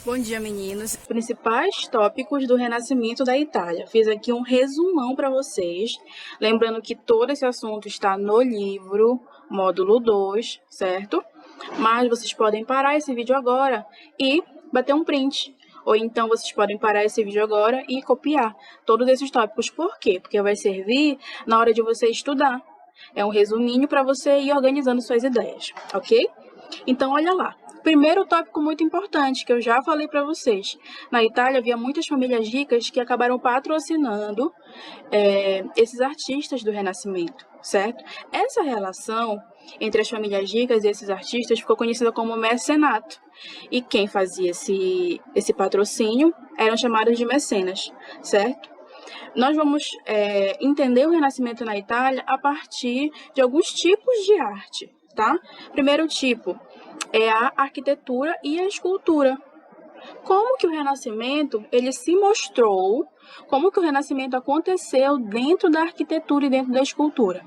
Bom dia, meninos. Principais tópicos do Renascimento da Itália. Fiz aqui um resumão para vocês. Lembrando que todo esse assunto está no livro, módulo 2, certo? Mas vocês podem parar esse vídeo agora e bater um print. Ou então vocês podem parar esse vídeo agora e copiar todos esses tópicos. Por quê? Porque vai servir na hora de você estudar. É um resuminho para você ir organizando suas ideias, ok? Então, olha lá. Primeiro tópico muito importante, que eu já falei para vocês. Na Itália, havia muitas famílias ricas que acabaram patrocinando esses artistas do Renascimento, certo? Essa relação entre as famílias ricas e esses artistas ficou conhecida como mecenato. E quem fazia esse patrocínio eram chamados de mecenas, certo? Nós vamos entender o Renascimento na Itália a partir de alguns tipos de arte, tá? Primeiro tipo é a arquitetura e a escultura. Como que o Renascimento ele se mostrou, como que o Renascimento aconteceu dentro da arquitetura e dentro da escultura?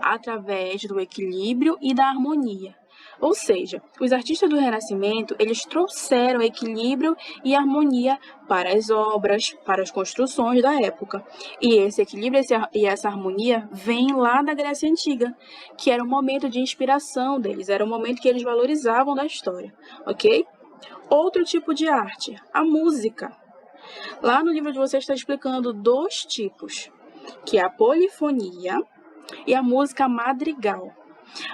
Através do equilíbrio e da harmonia. Ou seja, os artistas do Renascimento, eles trouxeram equilíbrio e harmonia para as obras, para as construções da época. E esse equilíbrio e essa harmonia vem lá da Grécia Antiga, que era um momento de inspiração deles, era um momento que eles valorizavam da história, ok? Outro tipo de arte, a música. Lá no livro de vocês está explicando dois tipos, que é a polifonia e a música madrigal.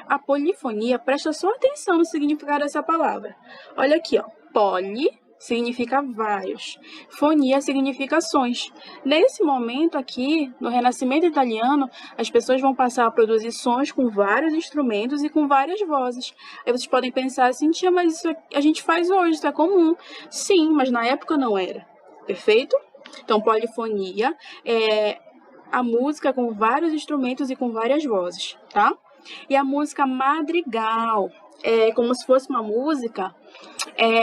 A polifonia, presta só atenção no significado dessa palavra. Olha aqui, ó. Poli significa vários. Fonia significa sons. Nesse momento aqui, no Renascimento italiano, as pessoas vão passar a produzir sons com vários instrumentos e com várias vozes. Aí vocês podem pensar assim, tia, mas isso a gente faz hoje, isso é comum. Sim, mas na época não era. Perfeito? Então, polifonia é a música com vários instrumentos e com várias vozes, tá? E a música madrigal é como se fosse uma música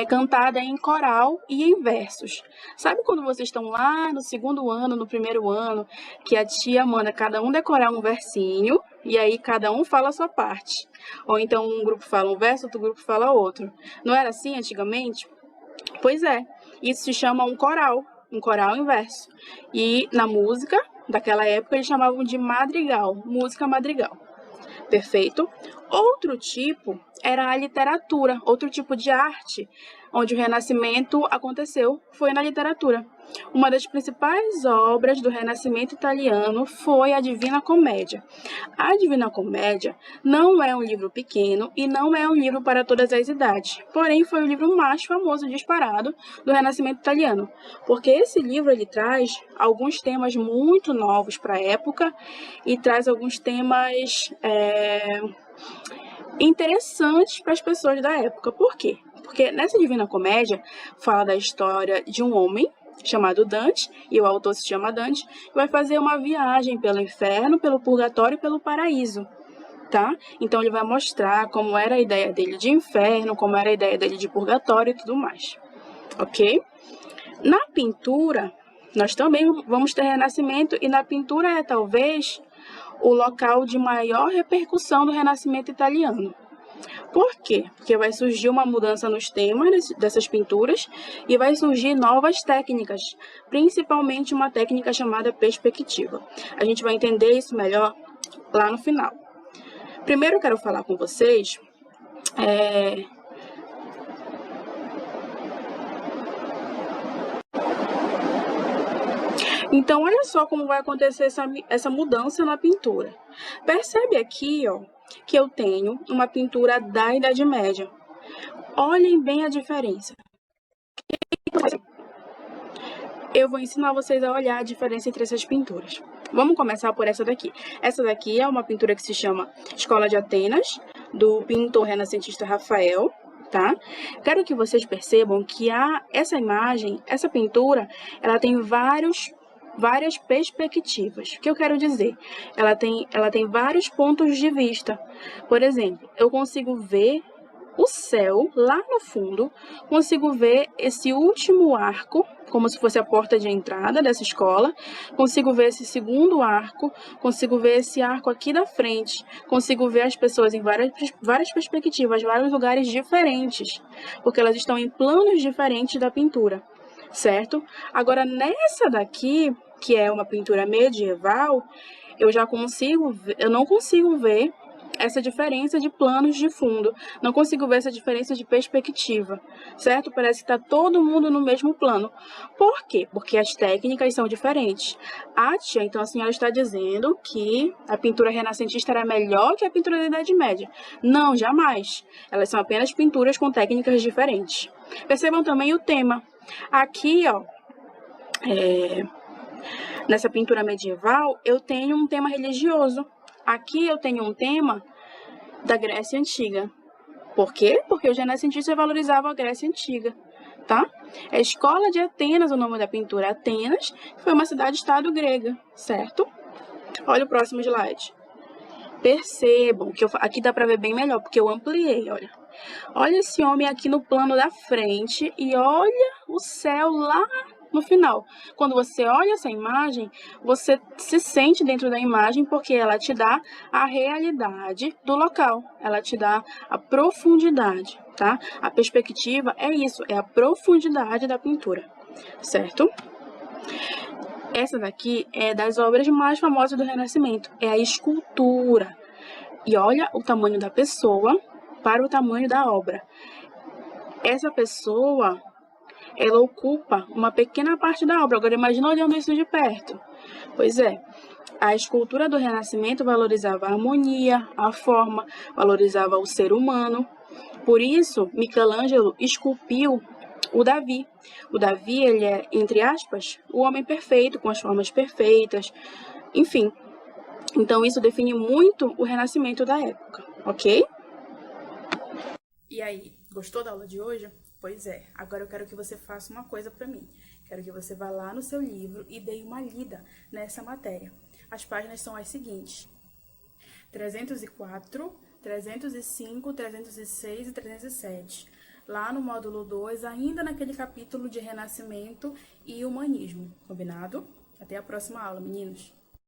cantada em coral e em versos. Sabe quando vocês estão lá no segundo ano, no primeiro ano, que a tia manda cada um decorar um versinho e aí cada um fala a sua parte? Ou então um grupo fala um verso, outro grupo fala outro. Não era assim antigamente? Pois é, isso se chama um coral em verso. E na música daquela época eles chamavam de madrigal, música madrigal. Perfeito? Outro tipo era a literatura, outro tipo de arte, onde o Renascimento aconteceu, foi na literatura. Uma das principais obras do Renascimento italiano foi a Divina Comédia. A Divina Comédia não é um livro pequeno e não é um livro para todas as idades, porém foi o livro mais famoso disparado do Renascimento italiano, porque esse livro ele traz alguns temas muito novos para a época e traz alguns temas interessantes para as pessoas da época. Por quê? Porque nessa Divina Comédia fala da história de um homem chamado Dante, e o autor se chama Dante, que vai fazer uma viagem pelo inferno, pelo purgatório e pelo paraíso, tá? Então ele vai mostrar como era a ideia dele de inferno, como era a ideia dele de purgatório e tudo mais, ok? Na pintura, nós também vamos ter Renascimento, e na pintura é talvez o local de maior repercussão do Renascimento italiano. Por quê? Porque vai surgir uma mudança nos temas dessas pinturas e vai surgir novas técnicas, principalmente uma técnica chamada perspectiva. A gente vai entender isso melhor lá no final. Primeiro eu quero falar com vocês Então, olha só como vai acontecer essa mudança na pintura. Percebe aqui, ó, que eu tenho uma pintura da Idade Média. Olhem bem a diferença. Eu vou ensinar vocês a olhar a diferença entre essas pinturas. Vamos começar por essa daqui. Essa daqui é uma pintura que se chama Escola de Atenas, do pintor renascentista Rafael, tá? Quero que vocês percebam que essa imagem, essa pintura, ela tem várias perspectivas. O que eu quero dizer? Ela tem vários pontos de vista. Por exemplo, eu consigo ver o céu lá no fundo, consigo ver esse último arco como se fosse a porta de entrada dessa escola. Consigo ver esse segundo arco, consigo ver esse arco aqui da frente, consigo ver as pessoas em várias perspectivas, vários lugares diferentes, porque elas estão em planos diferentes da pintura, certo? Agora, nessa daqui, que é uma pintura medieval, eu não consigo ver essa diferença de planos de fundo, não consigo ver essa diferença de perspectiva, certo? Parece que está todo mundo no mesmo plano. Por quê? Porque as técnicas são diferentes. Tia, então a senhora está dizendo que a pintura renascentista era melhor que a pintura da Idade Média? Não, jamais. Elas são apenas pinturas com técnicas diferentes. Percebam também o tema. Aqui, ó, nessa pintura medieval, eu tenho um tema religioso. Aqui eu tenho um tema da Grécia Antiga. Por quê? Porque os renascentistas valorizavam a Grécia Antiga, tá? É a Escola de Atenas, o nome da pintura. Atenas foi uma cidade-estado grega, certo? Olha o próximo slide. Percebam que aqui dá para ver bem melhor, porque eu ampliei, olha. Olha esse homem aqui no plano da frente e olha o céu lá no final. Quando você olha essa imagem, você se sente dentro da imagem porque ela te dá a realidade do local. Ela te dá a profundidade, tá? A perspectiva é isso, é a profundidade da pintura, certo? Essa daqui é das obras mais famosas do Renascimento, é a escultura. E olha o tamanho da pessoa para o tamanho da obra. Essa pessoa, ela ocupa uma pequena parte da obra. Agora, imagina olhando isso de perto. Pois é, a escultura do Renascimento valorizava a harmonia, a forma, valorizava o ser humano. Por isso, Michelangelo esculpiu o Davi. O Davi, ele é, entre aspas, o homem perfeito, com as formas perfeitas, enfim. Então, isso define muito o Renascimento da época, ok? E aí, gostou da aula de hoje? Pois é, agora eu quero que você faça uma coisa para mim. Quero que você vá lá no seu livro e dê uma lida nessa matéria. As páginas são as seguintes: 304, 305, 306 e 307. Lá no módulo 2, ainda naquele capítulo de Renascimento e Humanismo. Combinado? Até a próxima aula, meninos!